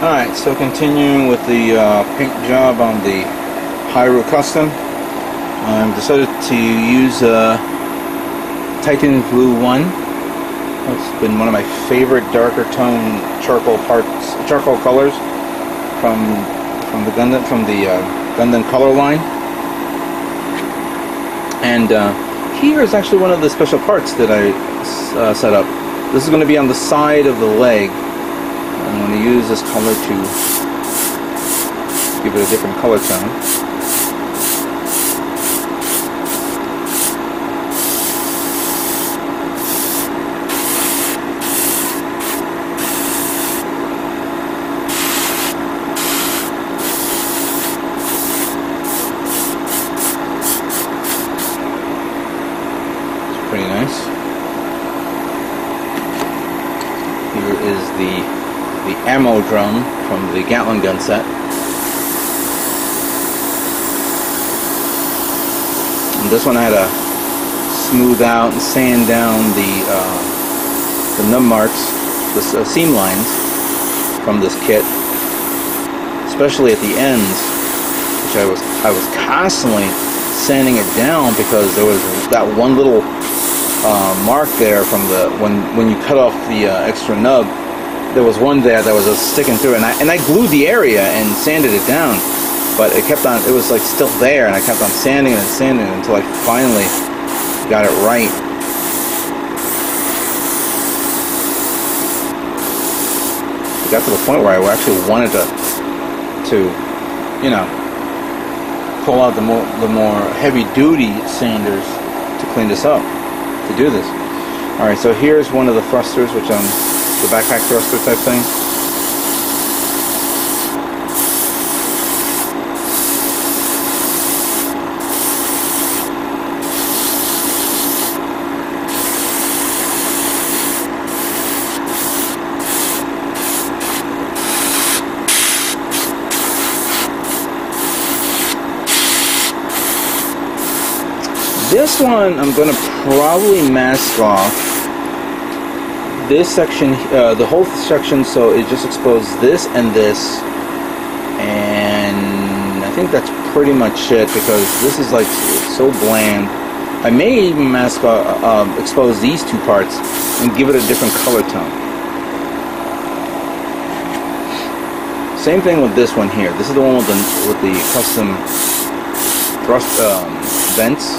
Alright, so continuing with the paint job on the Haro Custom, I've decided to use Titan Blue 1. It's been one of my favorite darker tone charcoal colors from the Gundam Color line. And here is actually one of the special parts that I set up. This is going to be on the side of the leg. I'm going to use this color to give it a different color tone. It's pretty nice. Here is the ammo drum from the Gatling gun set. And this one I had to smooth out and sand down the nub marks, the seam lines from this kit, especially at the ends, which I was constantly sanding it down because there was that one little mark there from when you cut off the extra nub. There was one there that was just sticking through, and I glued the area and sanded it down, but it kept on. It was like still there, and I kept on sanding and sanding it until I finally got it right. It got to the point where I actually wanted to you know, pull out the more heavy-duty sanders to clean this up, to do this. All right, so here's one of the thrusters, which the backpack thruster type thing. This one I'm going to probably mask off. This section, the whole section, so it just exposed this and this, and I think that's pretty much it because this is like so bland. I may even expose these two parts and give it a different color tone. Same thing with this one here. This is the one with the custom thrust vents.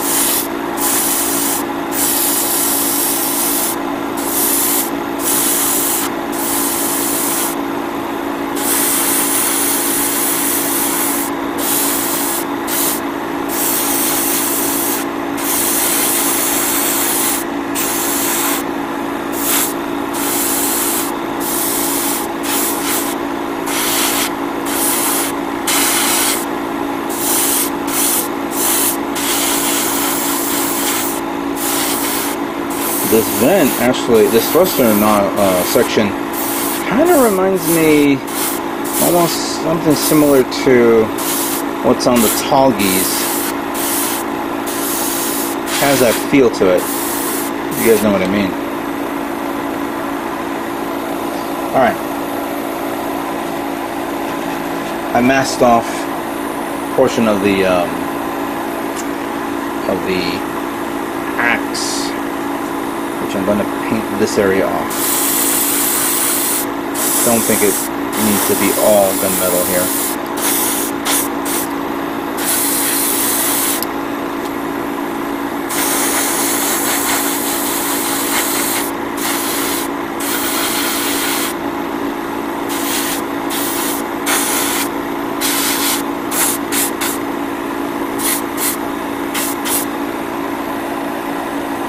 This vent, actually, this thruster section kind of reminds me almost something similar to what's on the Talgies. Has that feel to it. You guys know what I mean. Alright. I masked off a portion of the axe, which I'm going to paint this area off. Don't think it needs to be all gunmetal here.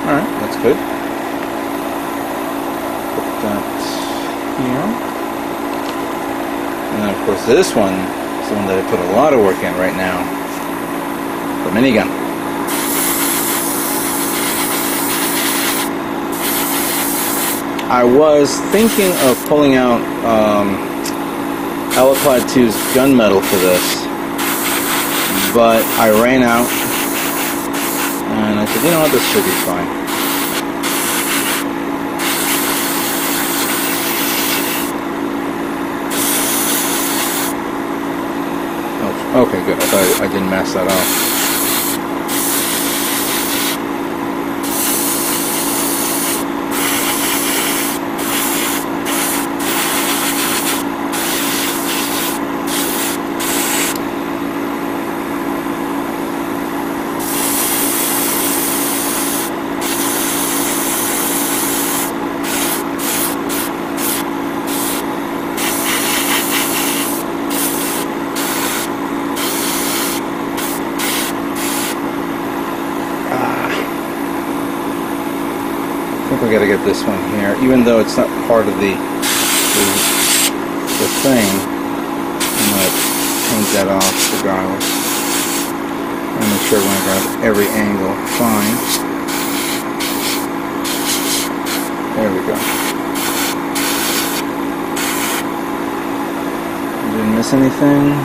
Alright, that's good. And then of course this one is the one that I put a lot of work in right now. The minigun. I was thinking of pulling out Haropla 2's gunmetal for this, but I ran out and I said, you know what, this should be fine. Okay, good. I thought I didn't mask that off. I think we gotta get this one here, even though it's not part of the thing. I'm gonna paint that off regardless. And make sure when I got every angle fine. There we go. Didn't miss anything.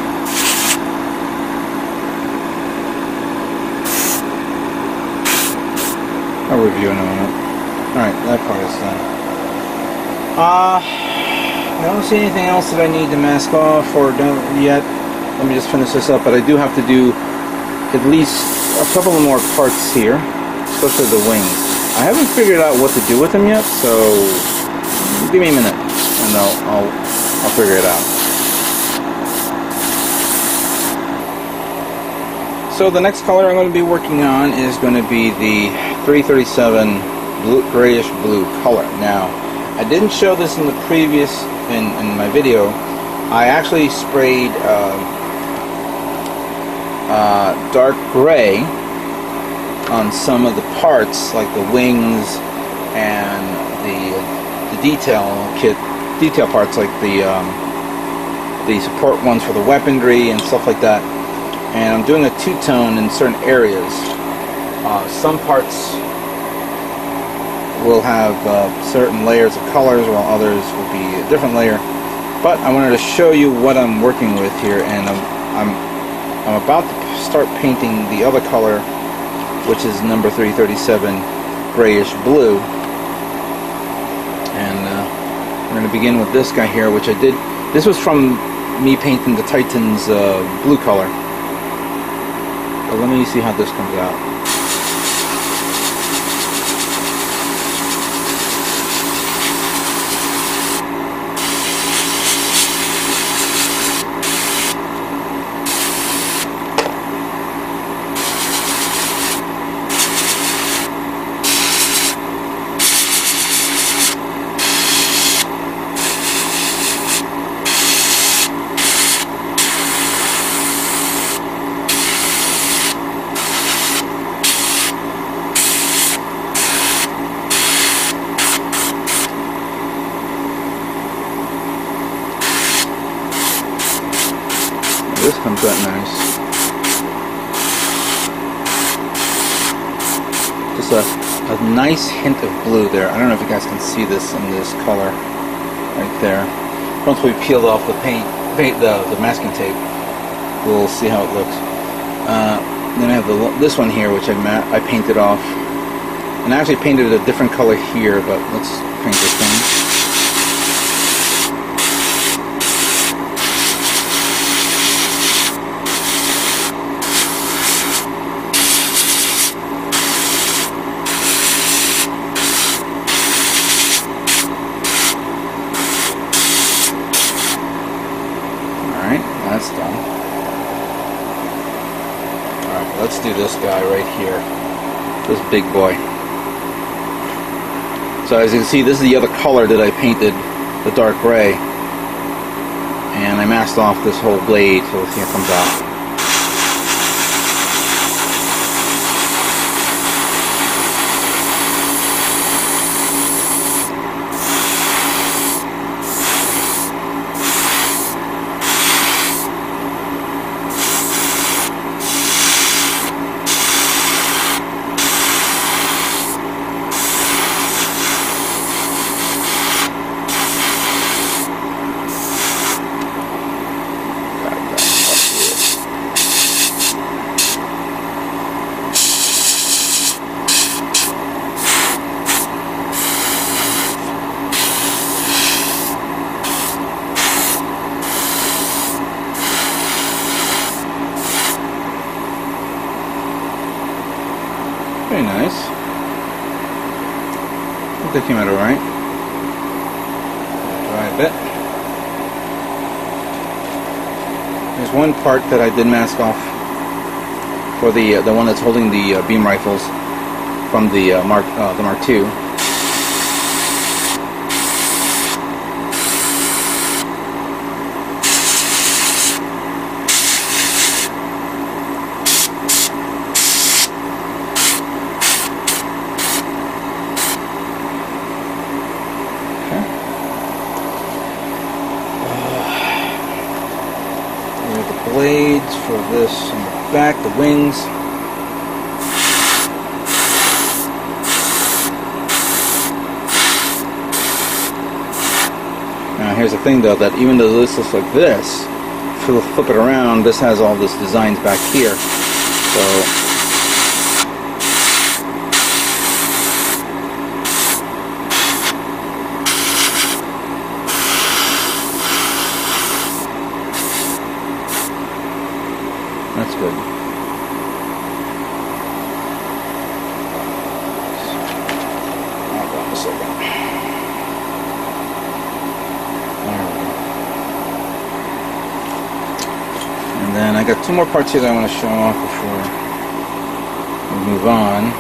I'll review in a moment. Alright, that part is done. I don't see anything else that I need to mask off or don't yet. Let me just finish this up, but I do have to do at least a couple of more parts here, especially the wings. I haven't figured out what to do with them yet, so give me a minute and I'll figure it out. So the next color I'm going to be working on is going to be the 337 grayish blue color. Now, I didn't show this in the previous, in my video. I actually sprayed dark gray on some of the parts, like the wings and the detail parts, like the support ones for the weaponry and stuff like that. And I'm doing a two-tone in certain areas. Some parts will have certain layers of colors, while others will be a different layer. But I wanted to show you what I'm working with here, and I'm about to start painting the other color, which is number 337 grayish blue. And we're going to begin with this guy here, which I did. This was from me painting the Titan's blue color. But let me see how this comes out. This comes out nice. Just a nice hint of blue there. I don't know if you guys can see this in this color right there. Once we peeled off the the masking tape, we'll see how it looks. Then I have this one here, which I painted off, and I actually painted a different color here. But let's paint this one. That's done. Alright, let's do this guy right here. This big boy. So as you can see, this is the other color that I painted, the dark gray. And I masked off this whole blade, so let's see how it comes out. that came out alright. Dry a bit. There's one part that I did mask off for the one that's holding the beam rifles from the Mark II. Blades for this in the back, the wings. Now here's the thing though, that even though this looks like this, if you flip it around, this has all this designs back here. So that's good. Hold on a second. And then I got two more parts here that I want to show off before we move on.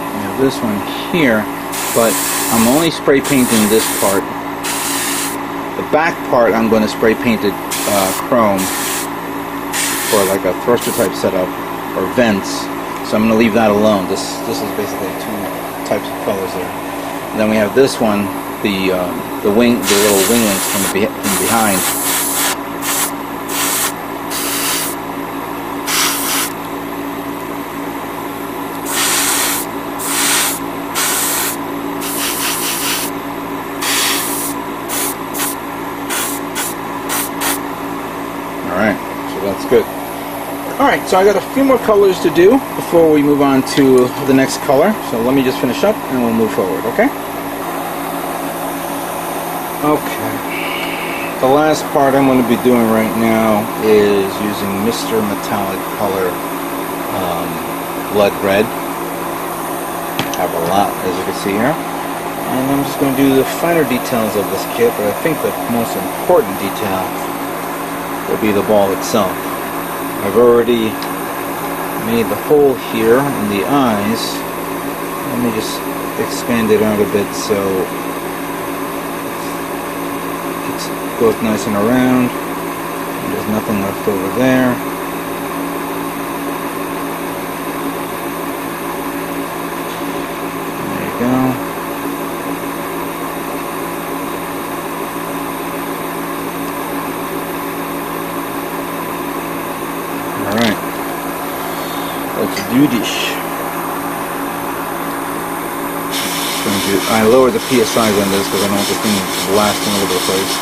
I have this one here, but I'm only spray painting this part. The back part I'm going to spray paint it chrome for like a thruster type setup or vents, so I'm going to leave that alone. This is basically two types of colors there. And then we have this one, the little wing links from behind. Alright, so that's good. Alright, so I got a few more colors to do before we move on to the next color. So let me just finish up and we'll move forward, okay? Okay. The last part I'm going to be doing right now is using Mr. Metallic Color Blood Red. I have a lot, as you can see here. And I'm just going to do the finer details of this kit, but I think the most important detail will be the ball itself. I've already made the hole here in the eyes. Let me just expand it out a bit so it goes nice and around. And there's nothing left over there. There you go. Alright, let's do this. I lowered the PSI on this because I don't want the thing blasting all over the place.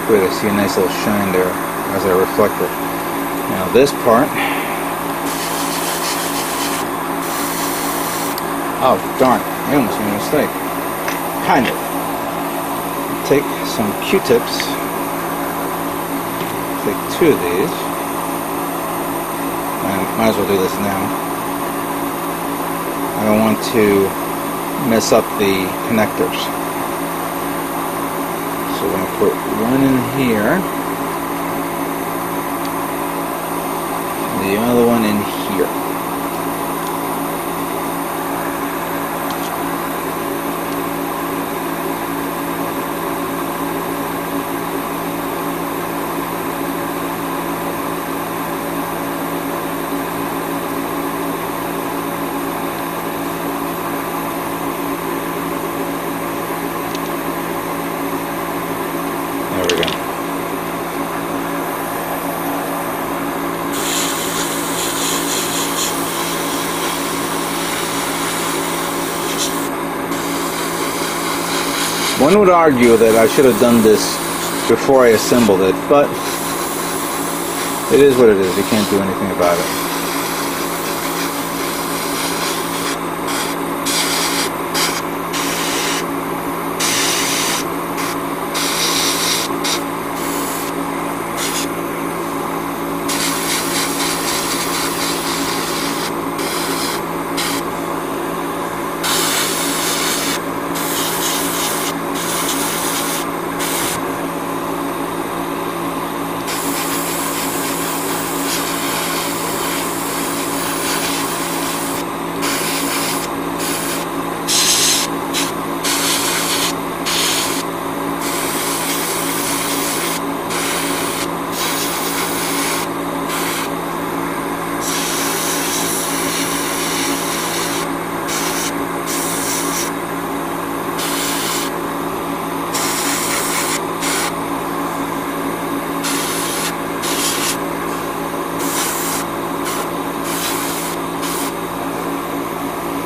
Wait, I see a nice little shine there as I reflect it. Now this part, oh darn, I almost made a mistake. Kind of. Take some Q-tips, take two of these, and might as well do this now. I don't want to mess up the connectors. So we're going to put one in here, and the other one in here. There we go. One would argue that I should have done this before I assembled it, but It is what it is. You can't do anything about it.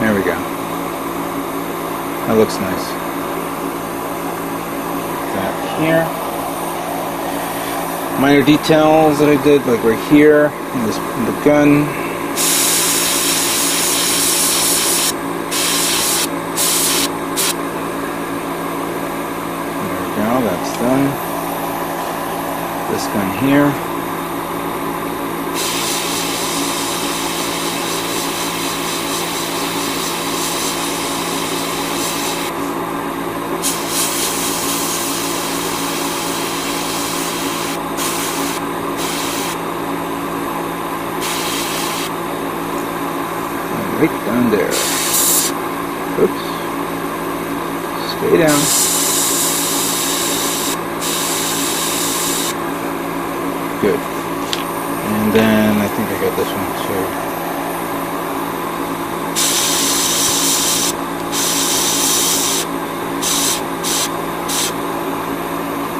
There we go. That looks nice. That here. Minor details that I did, like right here, in the gun. There we go, that's done. This gun here. Right down there. Oops. Stay down. Good. And then I think I got this one too.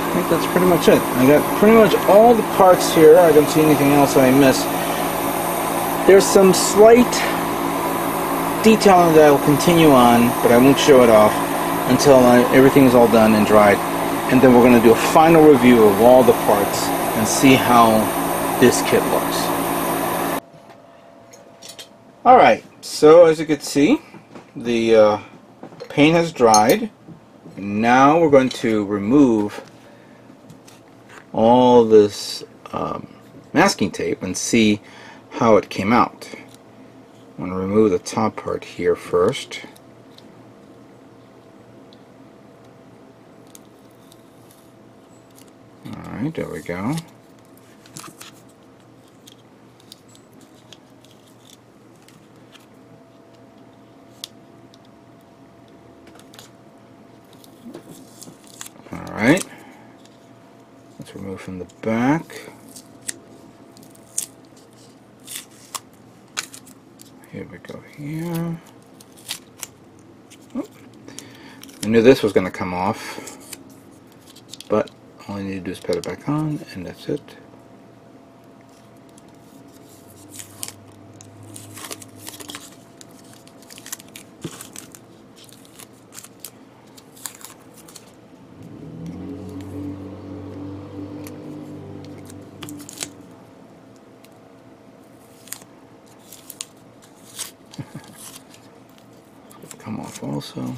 I think that's pretty much it. I got pretty much all the parts here. I don't see anything else I missed. There's some slight detailing that I will continue on, but I won't show it off until everything is all done and dried. And then we're going to do a final review of all the parts and see how this kit looks. Alright, so as you can see, the paint has dried. Now we're going to remove all this masking tape and see how it came out. I'm going to remove the top part here first. Alright, there we go. Alright. Let's remove from the back. Here we go here. Oh. I knew this was going to come off, but all I need to do is put it back on, and that's it. Come off also.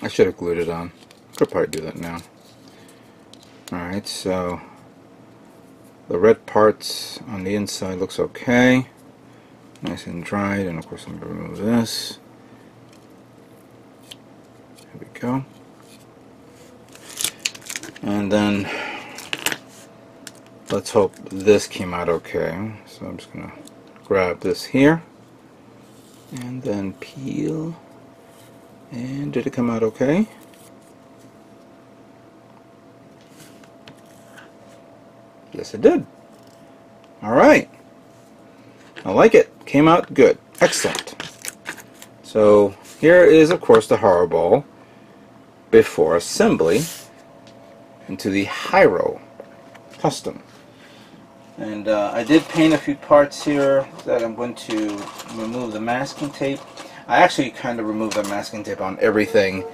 I should have glued it on. Could probably do that now. Alright, so the red parts on the inside looks okay. Nice and dried, and of course I'm going to remove this. There we go. And then let's hope this came out okay. So I'm just going to grab this here and then peel. And did it come out okay? Yes, it did. Alright. I like it. Came out good. Excellent. So here is, of course, the Haro ball before assembly into the Haro custom. And I did paint a few parts here that I'm going to remove the masking tape. I actually kind of removed the masking tape on everything.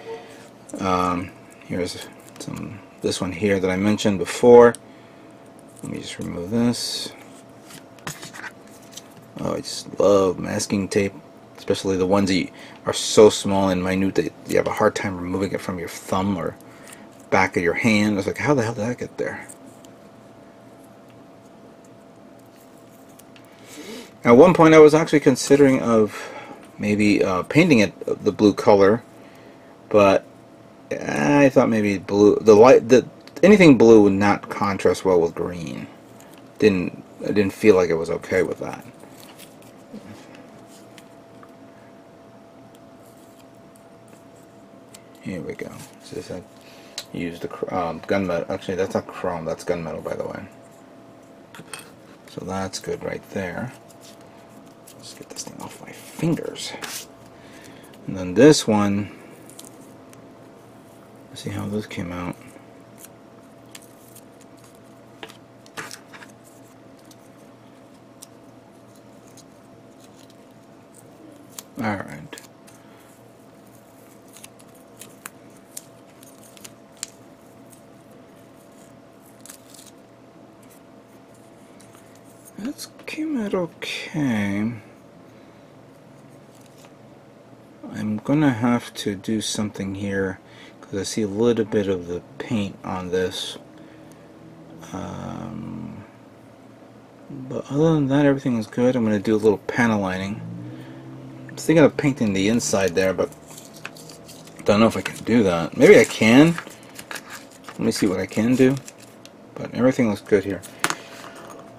Here's some this one here that I mentioned before. Let me just remove this. Oh, I just love masking tape, especially the ones that are so small and minute that you have a hard time removing it from your thumb or back of your hand. It's like, how the hell did that get there? At one point I was actually considering of maybe painting it the blue color, but I thought maybe blue, anything blue would not contrast well with green. I didn't feel like it was okay with that. Here we go. So I used the gunmetal. Actually, that's not chrome. That's gunmetal, by the way. So that's good right there. Let's get this thing off my fingers. And then this one. Let's see how this came out. All right. That came out okay. I'm gonna have to do something here because I see a little bit of the paint on this. But other than that, everything is good. I'm gonna do a little panel lining. I was thinking of painting the inside there, but don't know if I can do that. Maybe I can. Let me see what I can do. But everything looks good here.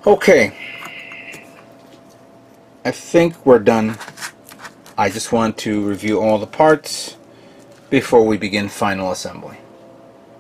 Okay. I think we're done. I just want to review all the parts before we begin final assembly.